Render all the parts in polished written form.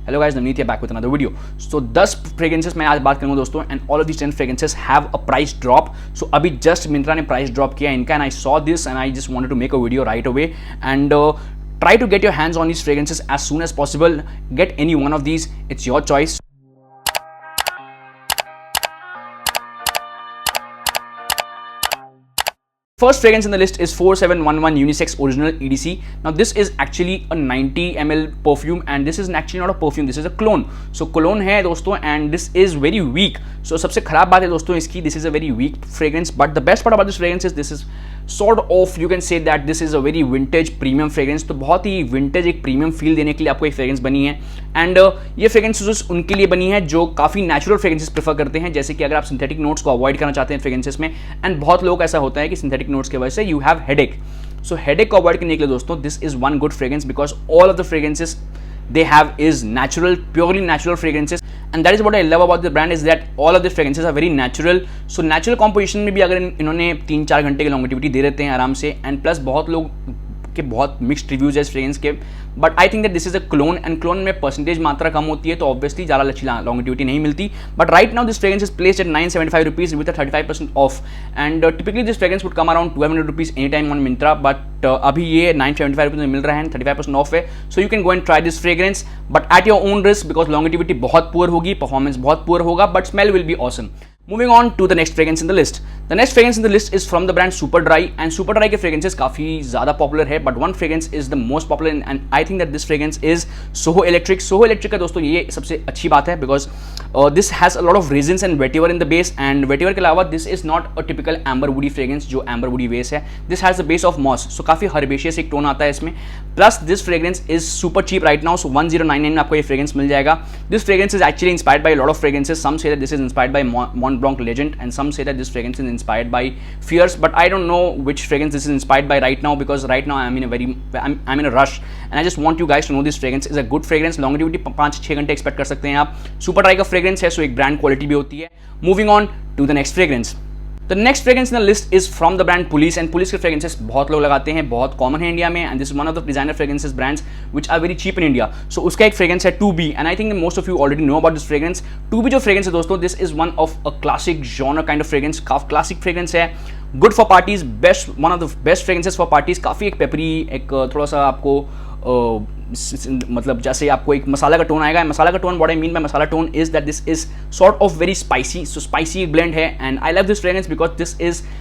Hello guys, Navneet back with another video. So 10 fragrances मैं आज बात करूंगा दोस्तों, and all of these 10 fragrances have a price drop. So अभी जस्ट मिंत्रा ने प्राइस ड्रॉप किया इनका, and I saw this and I just wanted to make a video right away and try to get your hands on these fragrances as soon as possible. Get any one of these, it's your choice. First fragrance in the list is 4711 Unisex Original EDC. Now this is actually a 90 ml perfume and this is actually not a perfume, this is a cologne. So cologne है दोस्तों and this is very weak. So सबसे खराब बात है दोस्तों इसकी, this is a very weak fragrance, but the best part about this fragrance is this is sort of you can say that this is a very vintage premium fragrance. तो बहुत ही vintage एक premium feel देने के लिए आपको एक fragrance बनी है and ये fragrances उनके लिए बनी है जो काफ़ी natural fragrances prefer करते हैं, जैसे कि अगर आप synthetic notes को avoid करना चाहते हैं fragrances में, and बहुत लोग ऐसा होता है कि synthetic notes की वजह से you have headache. So headache को avoid करने के लिए दोस्तों this is one good fragrance because all of the fragrances they have is natural, purely natural fragrances, and that is what I love about the brand is that all of the fragrances are very natural. So natural composition में भी अगर इन्होंने 3-4 घंटे की longevity दे देते हैं आराम से, and plus बहुत लोग के बहुत मिक्स्ड रिव्यूज है इस फ्रेग्रेंस के, but I think that this is a clone and clone में परसेंटेज मात्रा कम होती है तो ऑब्वियसली ज़्यादा अच्छी लॉन्गिविटी नहीं मिलती. But right now this fragrance is placed at 975 rupees with 35% of, and typically this fragrance would come around 1200 rupees any time on Myntra, but अभी ये 975 रुपीज में मिल रहा है, 35% ऑफ है. So you can go and try this fragrance but at your own risk because longevity बहुत poor होगी, performance बहुत poor होगा, but smell will be awesome. Moving on to the next fragrance in the list. The next fragrance in the list is from the brand superdry, and superdry के fragrances काफ़ी ज़्यादा popular है, but one fragrance is the most popular and I think that this fragrance is Soho Electric. Soho Electric का दोस्तों ये सबसे अच्छी बात है because this has a lot of resins and vetiver in the base, and vetiver के अलावा this is not a typical amber woody fragrance जो amber woody base है. This has the base of moss, so काफ़ी herbaceous एक tone आता है इसमें. Plus this fragrance is super cheap right now, so 1099 में आपको ये fragrance मिल जाएगा. This fragrance is actually inspired by a lot of fragrances. Some say that this is inspired by Blanc Legend, and some say that this fragrance is inspired by Fierce, but I don't know which fragrance this is inspired by right now because right now I'm in a rush and I just want you guys to know this fragrance is a good fragrance. Longevity 5-6 घंटे expect कर सकते हैं आप. Super dry का fragrance है, सो एक brand quality भी होती है. Moving on to the next fragrance. The next fragrance in the list is from the brand Police, and Police के fragrances बहुत लोग लगाते हैं, बहुत कॉमन है इंडिया में, and this is one of the designer fragrances brands which are very cheap in India. So उसका एक fragrance है 2B, and I think most of you already know about this fragrance. 2B जो fragrance है दोस्तों, this is one of a classic genre kind of fragrance, काफ़ी classic fragrance है, good for parties, best one of the best fragrances for parties. काफ़ी एक peppery, एक थोड़ा सा आपको मतलब जैसे आपको एक मसाला का टोन आएगा. मसाला का tone, what I mean by masala tone is that this is sort of very spicy, so spicy blend है, and I love this fragrance because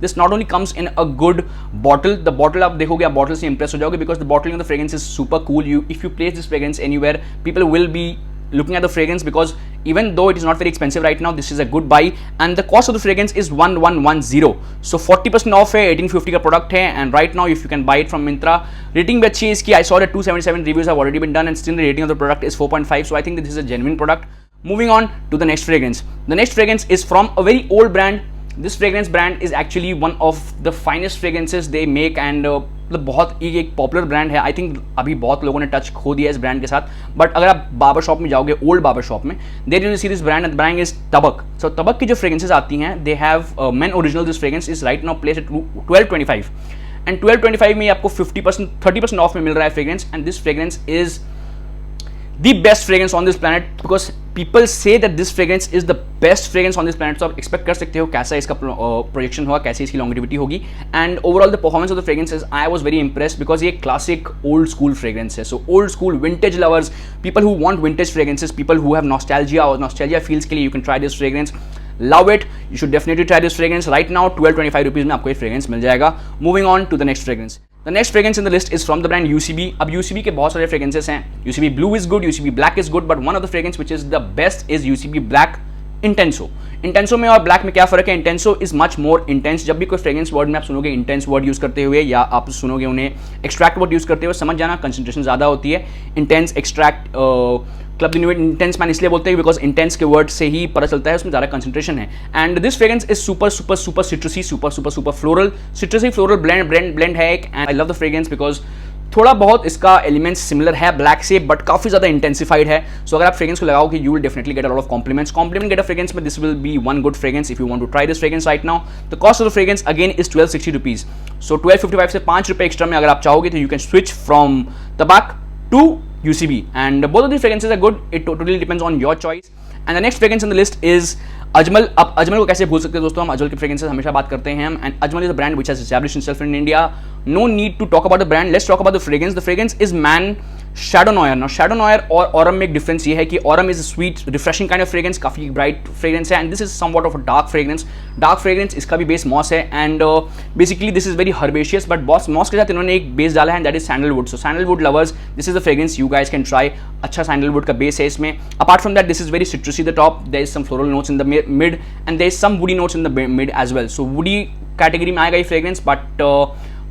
this not only comes in a good bottle. The bottle आप देखोगे, आप bottle से impress हो जाओगे because the bottling of the fragrance is super cool. You if you place this fragrance anywhere, people will be looking at the fragrance because even though it is not very expensive right now, this is a good buy, and the cost of the fragrance is 1110. So 40% off है, 1850 का product है, and right now if you can buy it from Myntra, rating भी अच्छी है इसकी. I saw that 277 reviews have already been done and still the rating of the product is 4.5, so I think that this is a genuine product. Moving on to the next fragrance. The next fragrance is from a very old brand. This fragrance brand is actually one of the finest fragrances they make, and मतलब बहुत ही एक popular brand है. I think अभी बहुत लोगों ने touch खो दिया इस ब्रांड के साथ, बट अगर आप बार्बर शॉप में जाओगे, ओल्ड बार्बर शॉप में, there you will see this brand, and the brand is Tabac. So Tabac की जो फ्रेग्रेंसेस आती हैं, they have men original. This fragrance is right now placed at 1225, and 1225 में आपको 50% 30% of में मिल रहा है fragrance, and this fragrance is the best fragrance on this planet because people say that this fragrance is the best fragrance on this planet. So आप expect कर सकते हो कैसा इसका प्रोजेक्शन होगा, कैसे इसकी लॉन्गिविटी होगी, and overall the performance of the fragrances I was very impressed because ये क्लासिक ओल्ड स्कूल फ्रेग्रेंस है. So old school vintage lovers, people who want vintage fragrances, people who have nostalgia और nostalgia feels के लिए you can try this fragrance. Love it, you should definitely try this fragrance. Right now 1225 rupees में आपको ये fragrance मिल जाएगा. Moving on to the next fragrance. The next fragrance in the list is from the brand UCB. अब UCB के बहुत सारे fragrances हैं. UCB Blue is good, UCB Black is good, but one of the fragrance which is the best is UCB Balck Intenso. Intenso में और Black में क्या फ़र्क है? Intenso is much more intense. जब भी कोई fragrance word में आप सुनोगे intense word यूज़ करते हुए, या आप सुनोगे उन्हें extract word यूज़ करते हुए, समझ जाना concentration ज़्यादा होती है. Intense, extract, club intense man इसलिए बोलते हैं बिकॉज इंटेंस के वर्ड से ही पता चलता है उसमें ज़्यादा कंसंट्रेशन है. And this fragrance is super super super सिट्रसी, super super super floral, सिट्रसी floral blend है एक, and I love the fragrance because थोड़ा बहुत इसका एलिमेंट्स सिमिलर है ब्लैक से, बट काफ़ी ज़्यादा इंटेंसिफाइड है. सो अगर आप फ्रेग्रेंस को लगाओगे, you will definitely get a lot of compliment get a fragrance, man this will be one good fragrance if you want to try this fragrance right now. The cost of the fragrance again is 1260 rupees. So 1255 से 5 रुपये extra में अगर आप चाहोगे तो you can switch from Tabac to UCB, and both of these fragrances are good. It totally depends on your choice. And the next fragrance in the list is Ajmal. अब अजमल को कैसे भूल सकते हैं दोस्तों, हम अजमल के फ्रेग्रेंसेस हमेशा बात करते हैं हम, and Ajmal is a brand which has established himself in India. No need to talk about the brand. Let's talk about the fragrance. The fragrance is Man Shadow Noir. Now Shadow Noir और Aurum में एक difference ये है कि Aurum is a sweet, refreshing kind of fragrance, काफी bright fragrance है, and this is somewhat of a dark fragrance. Dark fragrance, इसका भी base moss है, and basically this is very herbaceous, but moss के साथ इन्होंने एक base डाला है, and that is sandalwood. So sandalwood lovers, this is the fragrance you guys can try. अच्छा sandalwood का base है इसमें. Apart from that, this is very citrusy. The top, there is some floral notes in the mid, and there is some woody notes in the mid as well. So woody category में आएगा ये fragrance, but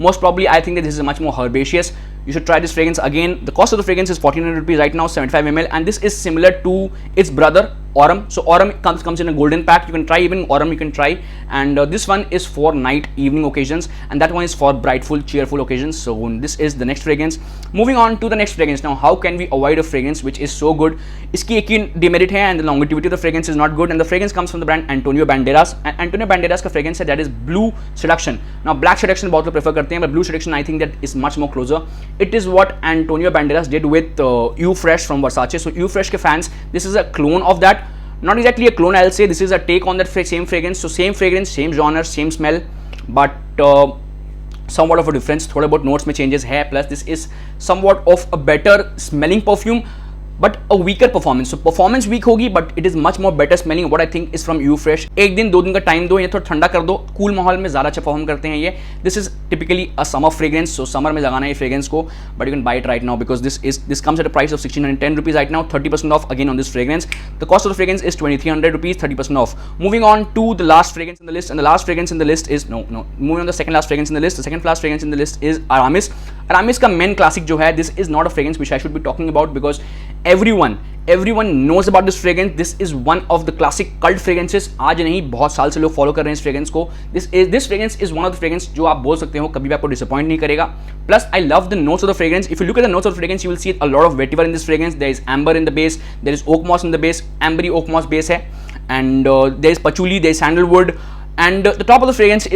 most probably I think that this is much more herbaceous. You should try this fragrance again. The cost of the fragrance is 1400 rupees right now, 75 ml, and this is similar to its brother Aurum. So Aurum comes in a golden pack. You can try even Aurum, you can try, and this one is for night evening occasions, and that one is for brightful cheerful occasions. So this is the next fragrance. Moving on to the next fragrance. Now how can we avoid a fragrance which is so good? इसकी एक ही demerit है, and the longevity of the fragrance is not good, and the fragrance comes from the brand Antonio Banderas, and Antonio Banderas का fragrance है that is Blue Seduction. Now Black Seduction बहुत लोग prefer करते हैं, but Blue Seduction I think that is much more closer. It is what Antonio Banderas did with You Fresh from Versace. So You Fresh के fans, this is a clone of that. Not exactly a clone, I'll say. This is a take on that same fragrance. So same fragrance, same genre, same smell, but somewhat of a difference. थोड़े बहुत notes में changes है. Plus this is somewhat of a better smelling perfume, but a weaker performance. So performance weak होगी, but it is much more better smelling. What I think is from You Fresh. एक दिन दो दिन का time दो, ये थोड़ा ठंडा कर दो, कूल माहौल में ज़्यादा अच्छा परफॉर्म करते हैं ये. This is typically a summer fragrance, so summer में लगाना है ये fragrance को, but you can buy it right now because this comes at a price of 1610 rupees right now, 30% off again on this fragrance. The cost of the fragrance is 2300 rupees, 30% off. Moving on to the last fragrance in the list, and the last fragrance in the list is moving on the second last fragrance in the list. The second last fragrance in the list is Aramis. Aramis का Men Classic जो है, this is not a fragrance which I should be talking about because everyone knows about this fragrance. This is one of the classic cult fragrances. आज नहीं, बहुत साल से लोग follow कर रहे हैं इस फ्रेग्रेंस को. This fragrance is one of the fragrance जो आप बोल सकते हो कभी भी आपको डिसअपॉइंट नहीं करेगा. Plus I love the notes of the fragrance. If you look at the notes of the fragrance, you will see a lot of vetiver in this fragrance. There is amber in the base, there is oak moss in the base, ambery oak moss base है, and there is patchouli, there is sandalwood. And the top of the fragrance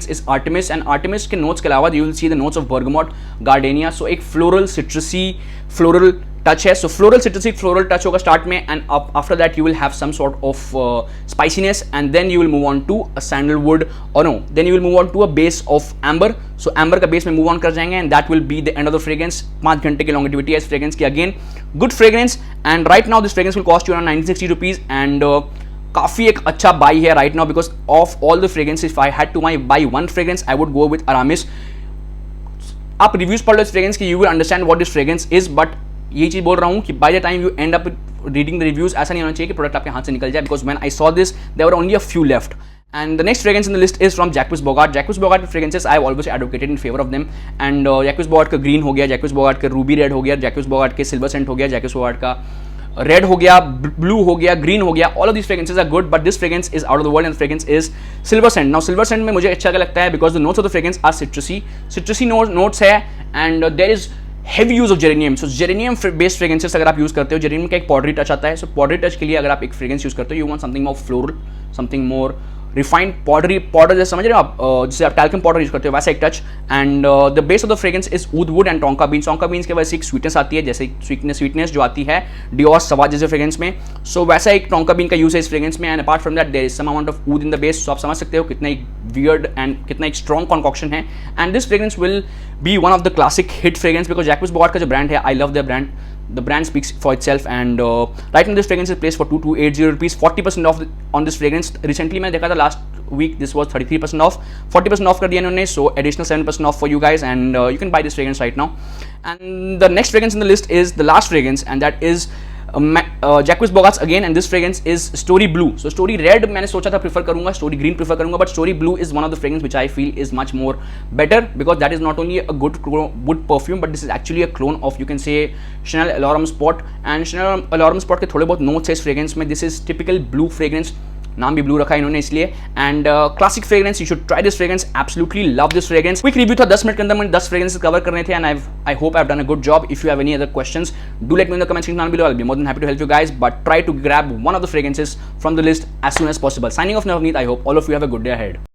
is Artemis, and Artemis के notes के अलावा you will see the notes of bergamot, gardenia. So एक floral citrusy floral touch है. So floral citrusy floral touch होगा start में, and after that you will have some sort of spiciness, and then you will move on to a sandalwood, then you will move on to a base of amber. So amber का base में move on कर जाएंगे, and that will be the end of the fragrance. 5 घंटे की longevity है इस fragrance की. Again good fragrance, and right now this fragrance will cost you around 960 rupees, and काफ़ी एक अच्छा बाई है right now because of all the fragrances. If I had to buy one fragrance, I would go with Aramis. आप reviews पढ़ लो इस fragrance की, you will understand what this fragrance is, but ये चीज़ बोल रहा हूँ कि by the time you end up reading the reviews, ऐसा नहीं होना चाहिए कि प्रोडक्ट आपके हाथ से निकल जाए, because when I saw this, there were only a few left. And the next fragrance in the list is from Jacques Bogart. Jacques Bogart fragrances I have always advocated in favor of them. And Jacques Bogart का green हो गया, Jacques Bogart का ruby red हो गया, Jacques Bogart के silver scent हो गया, Jacques Bogart का रेड हो गया, ब्लू हो गया, ग्रीन हो गया. All of these fragrances are good, but this fragrance is out of the world, and fragrance is silver scent. Now silver scent में मुझे अच्छा लगता है because the notes of the fragrance are citrusy notes है, and there is heavy use of geranium. So geranium based fragrances अगर आप use करते हो, जेरेनियम का एक पाउडरी टच आता है. सो पाउडरी टच के लिए अगर आप एक फ्रेग्रेंस यूज करते हो, you want something more floral, something more refined powder जैसे समझ रहे हो आप, जिसे आप टैल्कम पाउडर यूज करते हो, वैसा एक touch. And the base of the fragrance is oud wood and tonka beans. Tonka beans के वजह से एक स्वीटनेस आती है, जैसे स्वीटनेस जो आती है डिओर सवाज जैसे फ्रेग्रेंस में. सो वैसा एक टोंका बीन का यूज है इस फ्रेग्रेंस में. And apart from that there is some amount of oud in the base. So आप समझ सकते हो कितना एक वियर्ड एंड कितना एक स्ट्रॉन्ग कॉन्कॉक्शन है. And this fragrance will be one of the classic hit fragrance because Jacques Bogart का जो ब्रांड है, I love the brand. The brand speaks for itself, and right now this fragrance is placed for 2280 rupees, 40% off on this fragrance. Recently मैंने देखा था last week this was 33% off, 40% off कर दिया इन्होंने, so additional 7% off for you guys, and you can buy this fragrance right now. And the next fragrance in the list is the last fragrance, and that is Jacques Bogart again, and this fragrance is Story Blue. So Story Red मैंने सोचा था prefer करूंगा, Story Green prefer करूंगा, but Story Blue is one of the fragrance which I feel is much more better because that is not only a good perfume, but this is actually a clone of, you can say, Chanel Alarm Spot. And Chanel Alarm Spot के थोड़े बहुत notes है इस fragrance में. This is typical blue fragrance, नाम भी blue रखा है इन्होंने इसलिए. And classic fragrance, you should try this fragrance, absolutely love this fragrance. Quick review था 10 मिनट के अंदर मैंने 10 फ्रेग्रेंसेस कवर करने थे, and I hope I have done a good job. If you have any other questions, do let me in the comment section below. I will be more than happy to help you guys, but try to grab one of the fragrances from the list as soon as possible. Signing off, Navneet. I hope all of you have a good day ahead.